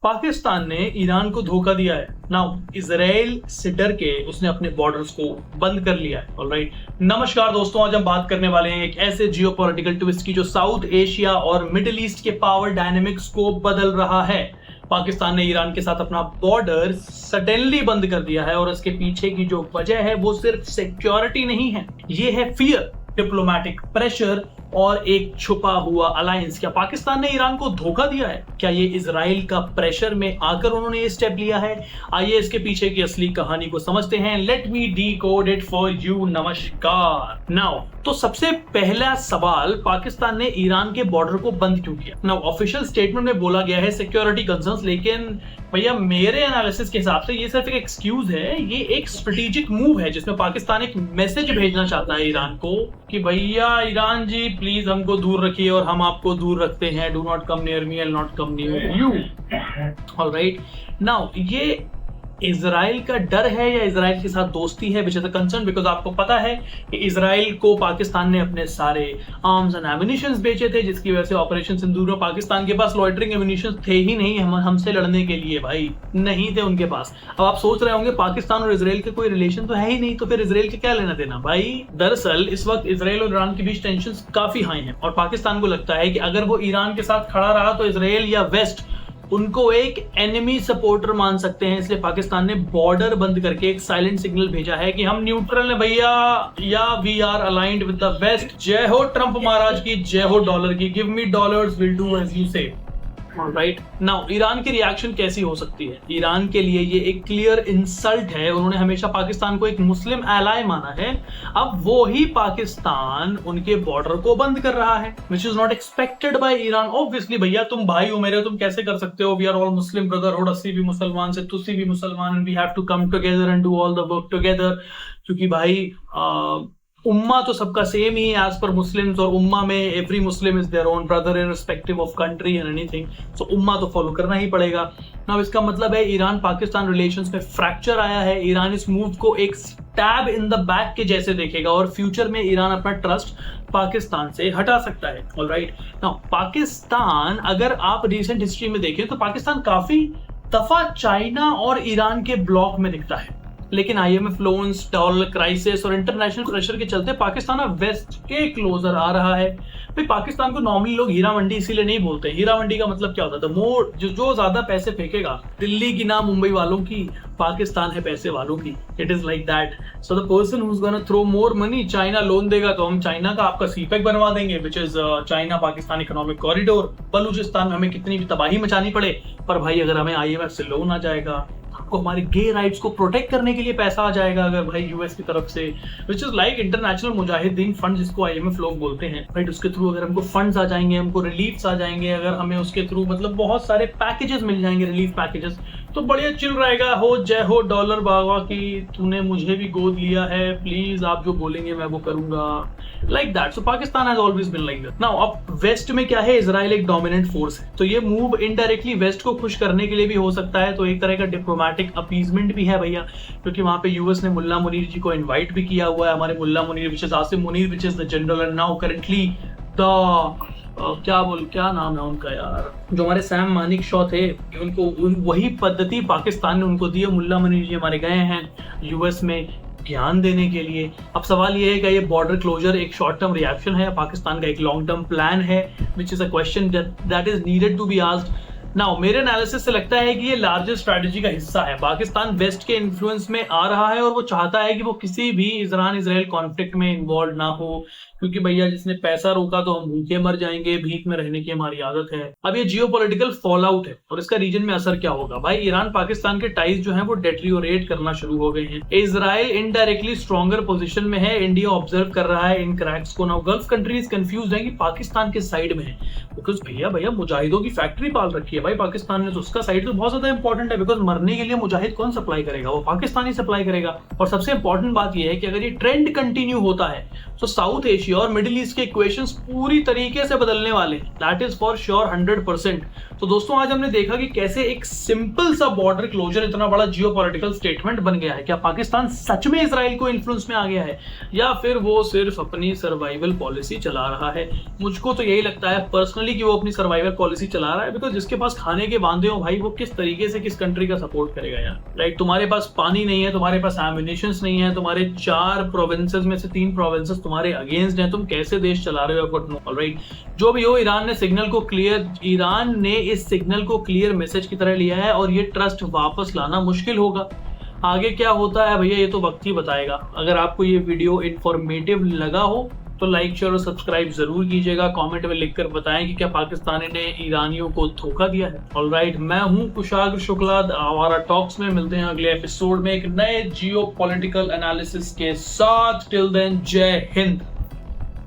पाकिस्तान ने ईरान को धोखा दिया है। नाउ इजराइल से डर के उसने अपने बॉर्डर्स को बंद कर लिया है। ऑलराइट, नमस्कार दोस्तों, आज हम बात करने वाले हैं एक ऐसे जियोपॉलिटिकल ट्विस्ट की जो साउथ एशिया और मिडिल ईस्ट के पावर डायनेमिक्स को बदल रहा है। पाकिस्तान ने ईरान के साथ अपना बॉर्डर सडनली बंद कर दिया है और इसके पीछे की जो वजह है वो सिर्फ सिक्योरिटी नहीं है, ये है फियर, डिप्लोमेटिक प्रेशर और एक छुपा हुआ अलायंस। क्या पाकिस्तान ने ईरान को धोखा दिया है? क्या ये इजराइल का प्रेशर में आकर उन्होंने ये स्टेप लिया है? आइए इसके पीछे की असली कहानी को समझते हैं। Let me decode it for you. नमस्कार। नाउ तो सबसे पहला सवाल, पाकिस्तान ने ईरान के बॉर्डर को बंद क्यों किया? नाउ ऑफिशियल स्टेटमेंट में बोला गया है सिक्योरिटी कंसर्न्स, लेकिन भैया मेरे एनालिसिस के हिसाब से ये सिर्फ एक एक्सक्यूज है। ये एक स्ट्रेटेजिक मूव है जिसमें पाकिस्तान एक मैसेज भेजना चाहता है ईरान को कि भैया ईरान जी प्लीज हमको दूर रखिए और हम आपको दूर रखते हैं। Do not come near me, I will not come near you. Alright, now ये इजराइल का डर है या इजराइल के साथ दोस्ती है, which is a concern, because आपको पता है कि इजराइल को पाकिस्तान ने अपने सारे आर्म्स एंड एम्युनिशंस बेचे थे, जिसकी वजह से ऑपरेशन सिंदूर में पाकिस्तान के पास लॉइटरिंग एम्युनिशंस थे ही नहीं हमसे लड़ने के लिए। भाई नहीं थे उनके पास। अब आप सोच रहे होंगे पाकिस्तान और इजराइल के कोई रिलेशन तो है ही नहीं, तो फिर इजराइल के क्या लेना देना? भाई दरअसल इस वक्त इजराइल और ईरान के बीच टेंशन काफी हाई है और पाकिस्तान को लगता है कि अगर वो ईरान के साथ खड़ा रहा तो इजराइल या वेस्ट उनको एक एनिमी सपोर्टर मान सकते हैं। इसलिए पाकिस्तान ने बॉर्डर बंद करके एक साइलेंट सिग्नल भेजा है कि हम न्यूट्रल हैं भैया, या we are aligned with the west. जय हो ट्रंप महाराज की, जय हो डॉलर की। Give me dollars, will do as you say. Right, now Iran की रिएक्शन कैसी हो सकती है? ईरान के लिए ये एक क्लियर इंसल्ट है। उन्होंने हमेशा पाकिस्तान को एक मुस्लिम एलाय माना है, अब वो ही पाकिस्तान उनके बॉर्डर को बंद कर रहा है, which is not expected by Iran. Obviously भैया तुम भाई हो मेरे, तुम कैसे कर सकते हो? We are all Muslim brotherhood, अस्सी भी मुसलमान से तुसी भी मुसलमान, and we have to come together and do all the work together. क्योंकि भाई उम्मा तो सबका सेम ही है एज पर मुस्लिम्स, और उम्मा में every Muslim is their own brother irrespective of country and anything. So उम्मा तो फॉलो करना ही पड़ेगा। नाउ इसका मतलब है ईरान पाकिस्तान रिलेशंस में फ्रैक्चर आया है। ईरान इस मूव को एक स्टैब इन द बैक के जैसे देखेगा और फ्यूचर में ईरान अपना ट्रस्ट पाकिस्तान से हटा सकता है। ऑलराइट, नाउ पाकिस्तान, अगर आप रिसेंट हिस्ट्री में देखें तो पाकिस्तान काफी दफा चाइना और ईरान के ब्लॉक में दिखता है, लेकिन आईएमएफ लोन्स, डॉलर क्राइसिस और इंटरनेशनल प्रेशर के चलते पाकिस्तान अब वेस्ट के क्लोजर आ रहा है। भाई पाकिस्तान को नॉर्मली लोग हीरा मंडी इसीलिए नहीं बोलते। हीरा मंडी का मतलब क्या होता था? मोर जो ज्यादा पैसे फेंकेगा, दिल्ली की ना मुंबई वालों की, पाकिस्तान है पैसे वालों की। It is like that. So the person who is gonna throw more money, China loan देगा तो हम चाइना का आपका सीपेक बनवा देंगे, which is China Pakistan economic corridor. Balochistan में हमें कितनी भी तबाही मचानी पड़े, पर भाई अगर हमें आईएमएफ से लोन आ जाएगा, आपको हमारे गे राइट्स को प्रोटेक्ट करने के लिए पैसा आ जाएगा अगर भाई यूएस की तरफ से, which is like international Mujahideen fund जिसको आईएमएफ लोग बोलते हैं। राइट, उसके थ्रू अगर हमको फंड्स आ जाएंगे, हमको रिलीफ्स आ जाएंगे, अगर हमें उसके थ्रू मतलब बहुत सारे पैकेजेस मिल जाएंगे, रिलीफ पैकेजेस, तो बढ़िया चिल रहेगा। हो जय हो डॉलर बाबा की, तूने मुझे भी गोद लिया है, प्लीज आप जो बोलेंगे मैं वो करूंगा, like that. So Pakistan has always been like that. Now अब वेस्ट में क्या है? इजराइल एक डोमिनेंट फोर्स है, तो ये मूव इनडायरेक्टली वेस्ट को खुश करने के लिए भी हो सकता है। तो एक तरह का डिप्लोमेटिक अपीजमेंट भी है भैया, क्योंकि वहां पे यूएस ने मुल्ला मुनीर जी को इनवाइट भी किया हुआ है। हमारे मुल्ला Munir which is Asim Munir, which is the general and now currently the क्या नाम है उनका यार, जो हमारे सैम मानिक शॉ थे, उनको वही पद्धति पाकिस्तान ने उनको दी है। मुल्ला मुनीर जी हमारे गए हैं यूएस में ज्ञान देने के लिए। अब सवाल ये है कि ये बॉर्डर क्लोजर एक शॉर्ट टर्म रिएक्शन है, पाकिस्तान का एक लॉन्ग टर्म प्लान है, which is a question that is needed to be asked. Now मेरे एनालिसिस से लगता है कि ये लार्जर स्ट्रैटेजी का हिस्सा है। पाकिस्तान वेस्ट के इन्फ्लुएंस में आ रहा है और वो चाहता है कि वो किसी भी ईरान इजराइल कॉन्फ्लिक्ट में इन्वॉल्व ना हो, क्योंकि भैया जिसने पैसा रोका तो हम भूखे मर जाएंगे, भीख में रहने की हमारी आदत है। अब ये जियोपॉलिटिकल फॉल आउट है और इसका रीजन में असर क्या होगा? भाई ईरान पाकिस्तान के टाइज जो हैं वो डेटेरियोरेट करना शुरू हो गए हैं। इजराइल इनडायरेक्टली स्ट्रॉन्गर पोजीशन में है, इंडिया ऑब्जर्व कर रहा है इन क्रैक्स को। नाउ गल्फ कंट्रीज कंफ्यूज है कि पाकिस्तान के साइड में है, बिकॉज भैया मुजाहिदों की फैक्ट्री पाल रखी है भाई पाकिस्तान ने, तो उसका साइड तो बहुत ज्यादा इंपॉर्टेंट है, बिकॉज मरने के लिए मुजाहिद कौन सप्लाई करेगा? वो पाकिस्तान ही सप्लाई करेगा। और सबसे इंपॉर्टेंट बात यह है कि अगर ये ट्रेंड कंटिन्यू होता है तो साउथ एशिया एशिया और मिडिल ईस्ट के इक्वेशंस पूरी तरीके से बदलने वाले हैं, दैट इज फॉर श्योर 100%। तो दोस्तों आज हमने देखा कि कैसे एक सिंपल सा बॉर्डर क्लोजर इतना बड़ा जियोपॉलिटिकल स्टेटमेंट बन गया है। क्या पाकिस्तान सच में इसराइल को इन्फ्लुएंस में आ गया है या फिर वो सिर्फ अपनी सर्वाइवल पॉलिसी चला रहा है? मुझको तो यही लगता है पर्सनली कि वो अपनी सर्वाइवल पॉलिसी चला रहा है, बिकॉज जिसके पास खाने के वांदे हो भाई वो किस तरीके से किस कंट्री का सपोर्ट करेगा यार, राइट? तुम्हारे पास पानी नहीं है, तुम्हारे पास एम्युनिशंस नहीं है, तुम्हारे 4 प्रोविंसेस में से 3 प्रोविंसेस तुम्हारे अगेंस्ट हैं, तुम कैसे देश चला रहे हो? ऑलराइट, जो भी हो, ईरान ने इस सिग्नल को क्लियर मैसेज की तरह लिया है और ये ट्रस्ट वापस लाना मुश्किल होगा। आगे क्या होता है भैया ये तो वक्त ही बताएगा। अगर आपको ये वीडियो इंफॉर्मेटिव लगा हो तो लाइक शेयर और सब्सक्राइब जरूर कीजिएगा। कमेंट में लिखकर बताएं कि क्या पाकिस्तान ने ईरानियों को धोखा दिया है। ऑलराइट, मैं हूं कुशाग्र शुक्ला, हमारा टॉक्स में मिलते हैं अगले एपिसोड में एक नए जियोपॉलिटिकल एनालिसिस के साथ। टिल देन, जय हिंद।